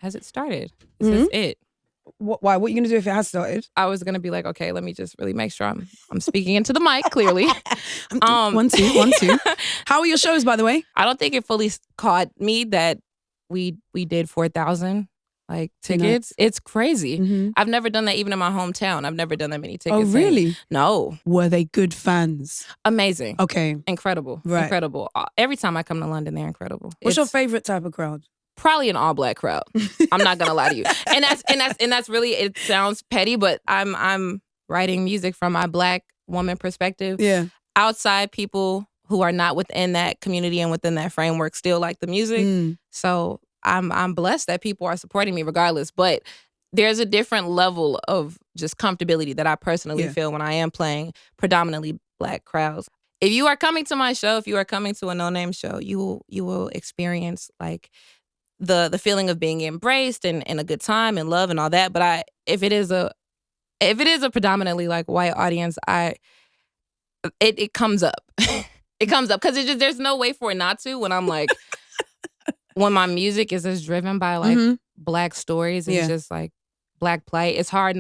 has it started? Is this it? Why? What are you going to do if it has started? I was going to be like, okay, let me just really make sure I'm speaking into the mic clearly. 1, 2, 1, 2. How are your shows, by the way? I don't think it fully caught me that we did 4,000 tickets. It's crazy. I've never done that even in my hometown. I've never done that many tickets. Oh, really? No. Were they good fans? Amazing. Okay. Incredible. Right. Incredible. Every time I come to London, they're incredible. What's your favorite type of crowd? Probably an all-black crowd. I'm not gonna lie to you, and that's really, it sounds petty, but I'm writing music from my Black woman perspective. Yeah. Outside people who are not within that community and within that framework still like the music. So I'm blessed that people are supporting me regardless. But there's a different level of just comfortability that I personally feel when I am playing predominantly Black crowds. If you are coming to my show, if you are coming to a Noname show, you will experience the feeling of being embraced and a good time and love and all that. But if it is a predominantly white audience, it comes up. It comes up because there's no way for it not to. When I'm when my music is just driven by Black stories and just Black plight, it's hard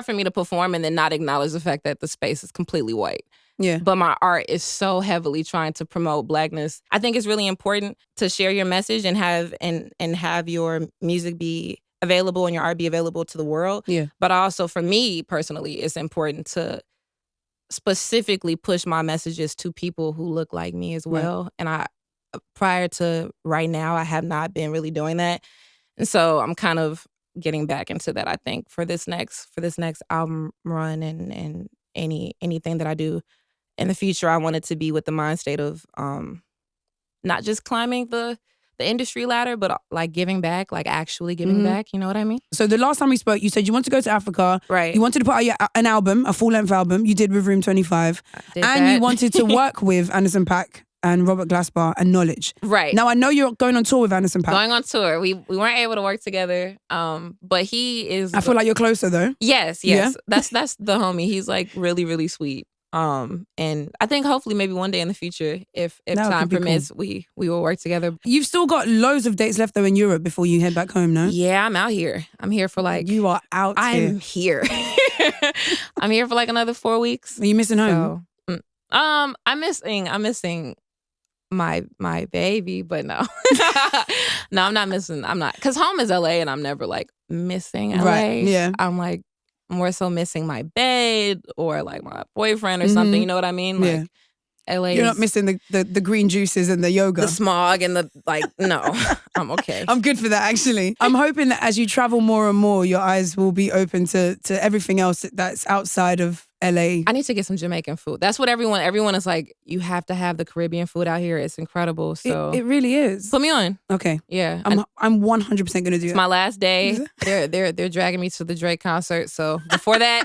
for me to perform and then not acknowledge the fact that the space is completely white. Yeah. But my art is so heavily trying to promote Blackness. I think it's really important to share your message and have your music be available and your art be available to the world. Yeah. But also for me personally, it's important to specifically push my messages to people who look like me as well. Right. And prior to right now, I have not been really doing that. And so I'm kind of getting back into that, I think, for this next album run and anything that I do in the future. I want it to be with the mind state of not just climbing the industry ladder, but giving back, actually giving back. You know what I mean? So the last time we spoke, you said you wanted to go to Africa. Right. You wanted to put out an album, a full-length album. You did with Room 25. You wanted to work with Anderson .Paak and Robert Glasper and Knowledge. Right. Now I know you're going on tour with Anderson .Paak. Going on tour. We weren't able to work together. But he is. I feel like you're closer though. Yes. Yeah? That's the homie. He's really, really sweet. And I think hopefully maybe one day in the future, if time permits, cool. we will work together. You've still got loads of dates left though in Europe before you head back home, no? Yeah, I'm out here. I'm here for You are out here. I'm here. I'm here for another 4 weeks. Are you missing home? I'm missing my baby, but no. No, I'm not missing. I'm not. Because home is LA and I'm never missing LA. Right, yeah. I'm more so missing my bed or my boyfriend or something. You know what I mean? LA. You're not missing the green juices and the yoga. The smog and the no. I'm okay. I'm good for that actually. I'm hoping that as you travel more and more, your eyes will be open to everything else that's outside of LA. I need to get some Jamaican food. That's what everyone is you have to have the Caribbean food out here. It's incredible. So it really is. Put me on. Okay. Yeah. I'm 100% gonna do it. It's my last day. They're dragging me to the Drake concert. So before that,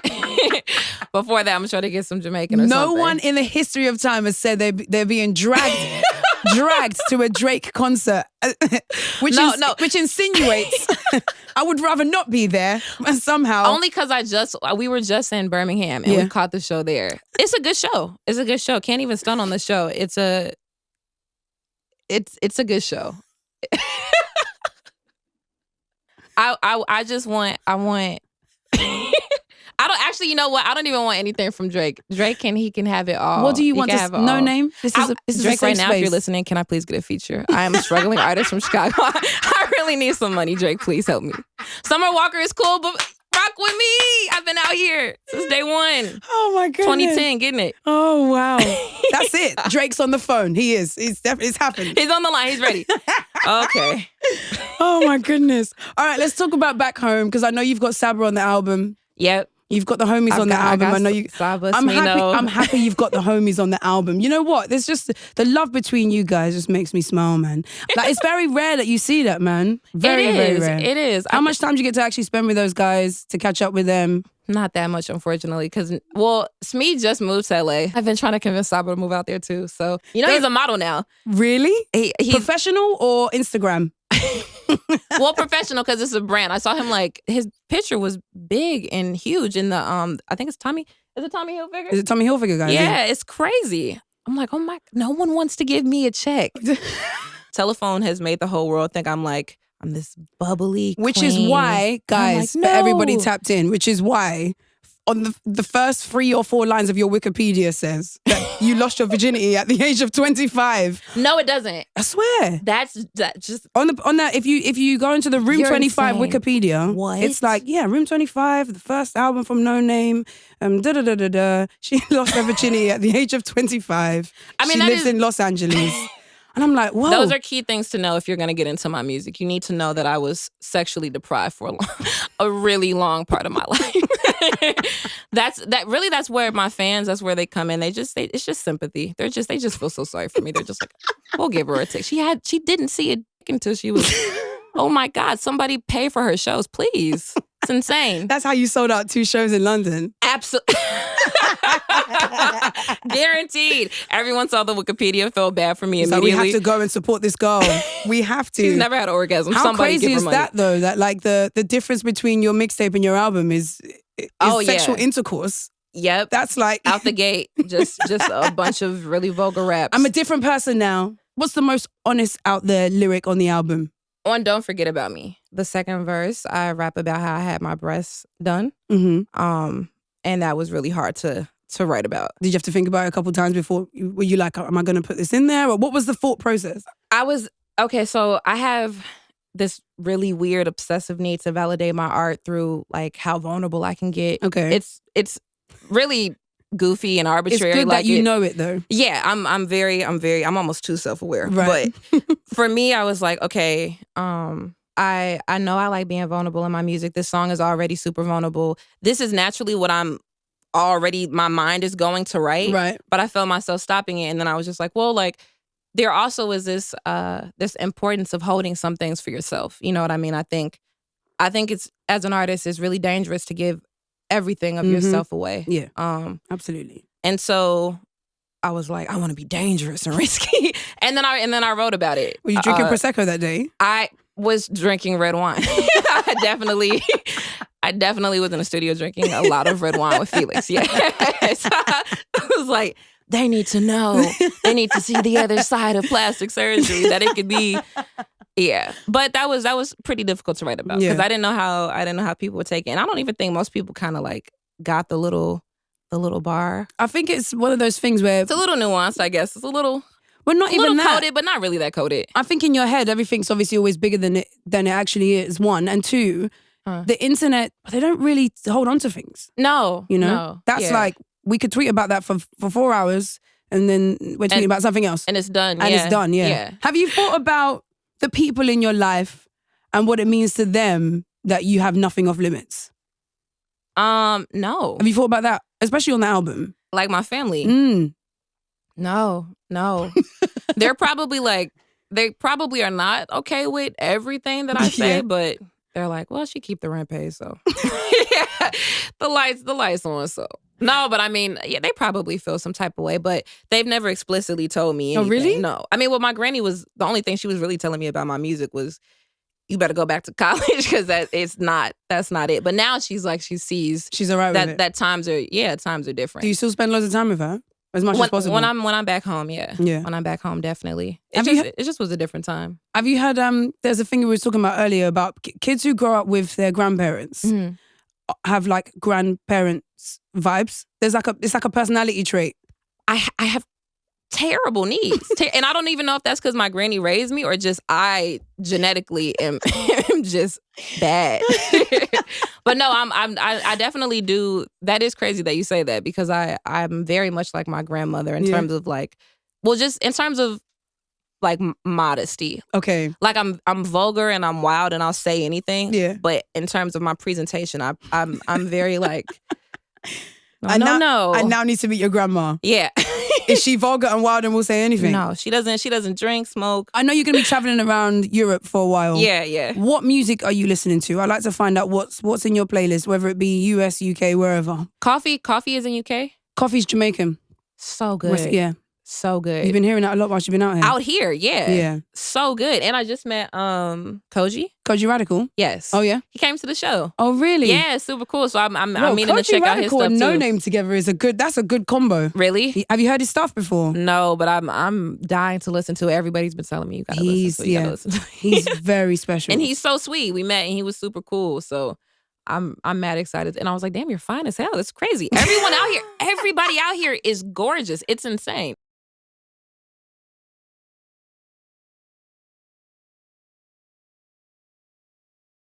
I'm gonna try to get some Jamaican or something. No one in the history of time has said they're being dragged to a Drake concert, which insinuates I would rather not be there somehow. Only because we were just in Birmingham and we caught the show there. It's a good show. It's a good show. Can't even stunt on the show. It's a good show. I want. I don't actually. You know what? I don't even want anything from Drake. Drake he can have it all. What do you want? Noname? This is Drake right now. Space. If you're listening, can I please get a feature? I am a struggling artist from Chicago. I really need some money. Drake, please help me. Summer Walker is cool, but rock with me. I've been out here since day one. Oh my goodness. 2010, getting it. Oh wow. That's it. Drake's on the phone. He is. It's happened. He's on the line. He's ready. Okay. Oh my goodness. All right, let's talk about Back Home because I know you've got Sabra on the album. Yep. You've got the homies on the album. I know you. Saba, I'm happy you've got the homies on the album. You know what? There's just the love between you guys just makes me smile, man. It's very rare that you see that, man. Very rare. It is. How much time do you get to actually spend with those guys to catch up with them? Not that much, unfortunately, because Smee just moved to LA. I've been trying to convince Saba to move out there too. So he's a model now. Really? He's professional or Instagram? Well, professional because it's a brand. I saw him his picture was big and huge in the I think it's Tommy. Is it Tommy Hilfiger? Is it Tommy Hilfiger, guys? Yeah, it's crazy. I'm oh my, no one wants to give me a check. Telephone has made the whole world think I'm this bubbly Which queen. is why, guys, like, for everybody no. tapped in, which is why on the first 3 or 4 lines of your Wikipedia says that you lost your virginity at the age of 25. No, it doesn't. I swear. That's just on that. If you go into the Room You're 25 insane. Wikipedia, What? it's like, yeah, Room 25, the first album from Noname. She lost her virginity at the age of 25. I mean, she lives in Los Angeles. And I'm like, whoa. Those are key things to know if you're going to get into my music. You need to know that I was sexually deprived for a really long part of my life. That's where my fans, that's where they come in. It's just sympathy. They just feel so sorry for me. They're just like, we'll give her a tick. She didn't see it until she was, oh my God, somebody pay for her shows, please. It's insane. That's how you sold out 2 shows in London. Absolutely. Guaranteed. Everyone saw the Wikipedia, felt bad for me immediately. So we have to go and support this girl. We have to. She's never had an orgasm. How Somebody crazy give her is money. that though? That like the difference between your mixtape and your album is sexual intercourse. Yep. That's like out the gate. Just a bunch of really vulgar raps. I'm a different person now. What's the most honest out there lyric on the album? On Don't Forget About Me. The second verse, I rap about how I had my breasts done. Mm-hmm. And that was really hard to write about. Did you have to think about it a couple times before? Were you like, am I going to put this in there? Or what was the thought process? So I have this really weird obsessive need to validate my art through like how vulnerable I can get. Okay. It's really goofy and arbitrary. It's good like that you know it though. Yeah, I'm almost too self-aware. Right. But for me, I was like, okay, I know I like being vulnerable in my music. This song is already super vulnerable. This is naturally what my mind is going to write. Right. But I felt myself stopping it. And then I was just like, well, like there also is this importance of holding some things for yourself. You know what I mean? I think it's, as an artist, it's really dangerous to give everything of yourself away. Yeah. Absolutely. And so I was like, I want to be dangerous and risky. and then I wrote about it. Were you drinking Prosecco that day? I was drinking red wine. I definitely was in the studio drinking a lot of red wine with Felix. Yeah. So I was like, they need to know. They need to see the other side of plastic surgery, that it could be. Yeah. But that was pretty difficult to write about because I didn't know how people would take it. And I don't even think most people kind of like got the little bar. I think it's one of those things where it's a little nuanced, I guess. It's a little well, not even that. Coded, but not really that coded. I think in your head, everything's obviously always bigger than it actually is. 1 and 2, the internet, they don't really hold on to things. No, you know, no. That's like we could tweet about that for 4 hours, and then we're tweeting about something else, and it's done. And it's done. Yeah. Have you thought about the people in your life and what it means to them that you have nothing off limits? No. Have you thought about that, especially on the album? Like my family. No. They probably are not okay with everything that I say, but they're like, well, she keep the rent paid, so yeah, the lights on, so. No, but I mean, yeah, they probably feel some type of way, but they've never explicitly told me anything. Oh, really? No. I mean, well, my granny was, the only thing she was really telling me about my music was, you better go back to college because that's not it. But now she's like, she sees she's all right with it. That times are different. Do you still spend loads of time with her? As much as possible? When I'm back home, yeah. When I'm back home, definitely. It just was a different time. Have you had, there's a thing we were talking about earlier about kids who grow up with their grandparents have like grandparents vibes. It's like a personality trait. I have terrible needs. And I don't even know if that's because my granny raised me or just I genetically am just bad. But no, I definitely do. That is crazy that you say that because I'm very much like my grandmother in terms of like, well, just in terms of like modesty. Okay. Like I'm vulgar and I'm wild and I'll say anything. Yeah. But in terms of my presentation, I'm very like, no. I now need to meet your grandma. Yeah. Is she vulgar and wild and will say anything? No, she doesn't drink, smoke. I know you're going to be traveling around Europe for a while. Yeah. What music are you listening to? I'd like to find out what's in your playlist, whether it be US, UK, wherever. Coffee is in UK? Coffee's Jamaican. So good. Yeah. So good. You've been hearing that a lot while you've been out here? Out here, yeah. Yeah. So good. And I just met Koji. Koji Radical? Yes. Oh, yeah? He came to the show. Oh, really? Yeah, super cool. So I'm meaning to check out his stuff too. Koji Radical and Noname together is that's a good combo. Really? Have you heard his stuff before? No, but I'm dying to listen to it. Everybody's been telling me you gotta listen to it. Listen to it. He's very special. And he's so sweet. We met and he was super cool. So I'm mad excited. And I was like, damn, you're fine as hell. It's crazy. Everybody out here is gorgeous. It's insane.